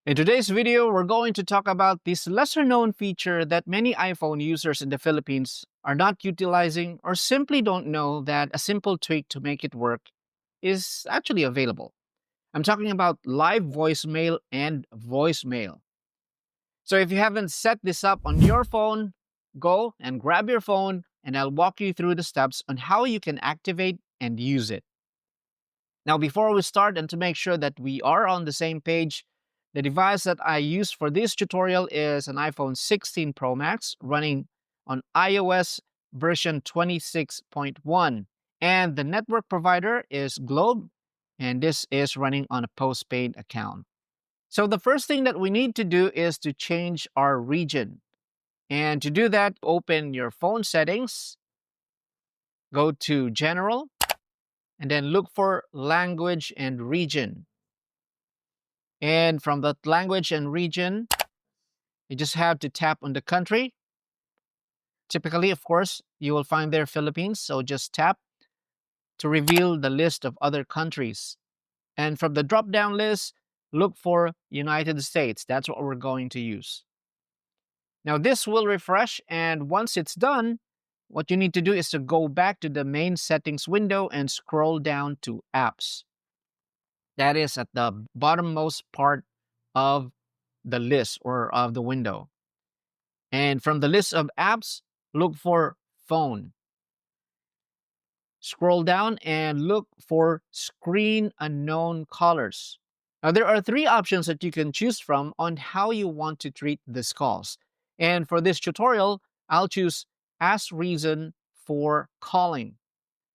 In today's video, we're going to talk about this lesser known feature that many iPhone users in the Philippines are not utilizing or simply don't know that a simple tweak to make it work is actually available. I'm talking about live voicemail and voicemail. So if you haven't set this up on your phone, go and grab your phone and I'll walk you through the steps on how you can activate and use it. Now, before we start, and to make sure that we are on the same page, the device that I use for this tutorial is an iPhone 16 Pro Max running on iOS version 26.1. And the network provider is Globe, and this is running on a postpaid account. So the first thing that we need to do is to change our region. And to do that, open your phone settings, go to General, and then look for language and region. And from that language and region, you just have to tap on the country. Typically, of course, you will find there Philippines, so just tap to reveal the list of other countries. And from the drop down list, look for United States. That's what we're going to use. Now, this will refresh, and once it's done, what you need to do is to go back to the main settings window and scroll down to apps. That is at the bottommost part of the list or of the window. And from the list of apps, look for phone. Scroll down and look for screen unknown callers. Now, there are three options that you can choose from on how you want to treat these calls. And for this tutorial, I'll choose ask reason for calling.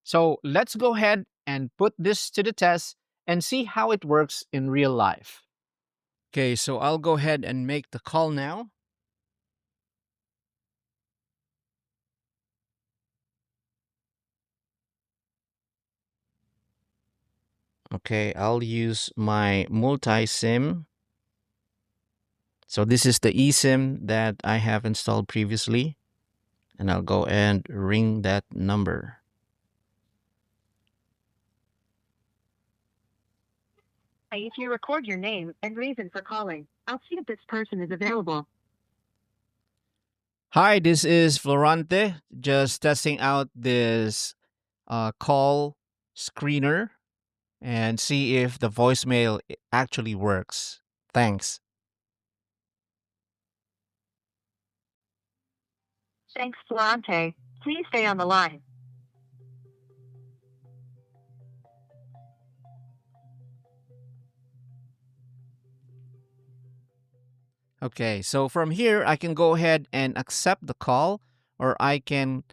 So let's go ahead and put this to the test and see how it works in real life. Okay, so I'll go ahead and make the call now. Okay, I'll use my multi-SIM. So this is the eSIM that I have installed previously. And I'll go and ring that number. If you record your name and reason for calling, I'll see if this person is available. Hi, this is Florante. Just testing out this call screener and see if the voicemail actually works. Thanks. Thanks, Florante. Please stay on the line. Okay, so from here, I can go ahead and accept the call, or I can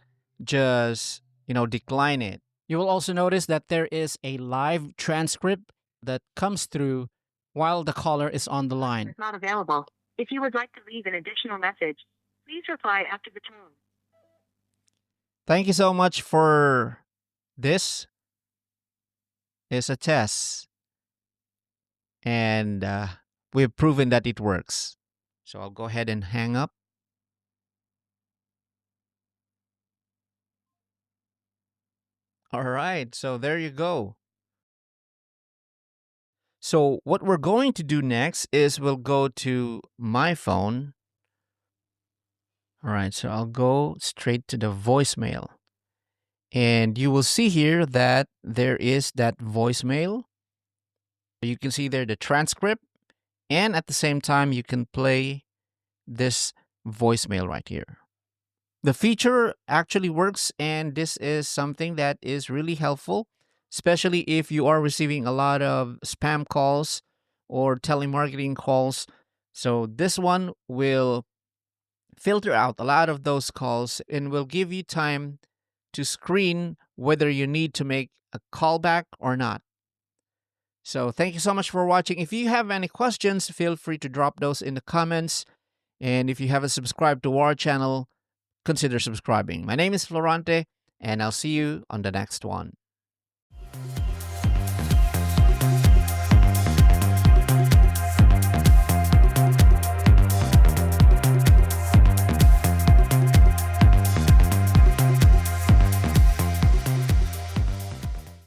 just, decline it. You will also notice that there is a live transcript that comes through while the caller is on the line. It's not available. If you would like to leave an additional message, please reply after the tone. Thank you so much for this. It's a test, and we've proven that it works. So I'll go ahead and hang up. All right, so there you go. So what we're going to do next is we'll go to my phone. All right, so I'll go straight to the voicemail. And you will see here that there is that voicemail. You can see there the transcript. And at the same time, you can play this voicemail right here. The feature actually works, and this is something that is really helpful, especially if you are receiving a lot of spam calls or telemarketing calls. So this one will filter out a lot of those calls and will give you time to screen whether you need to make a callback or not. So thank you so much for watching. If you have any questions, feel free to drop those in the comments. And if you haven't subscribed to our channel, consider subscribing. My name is Florante, and I'll see you on the next one.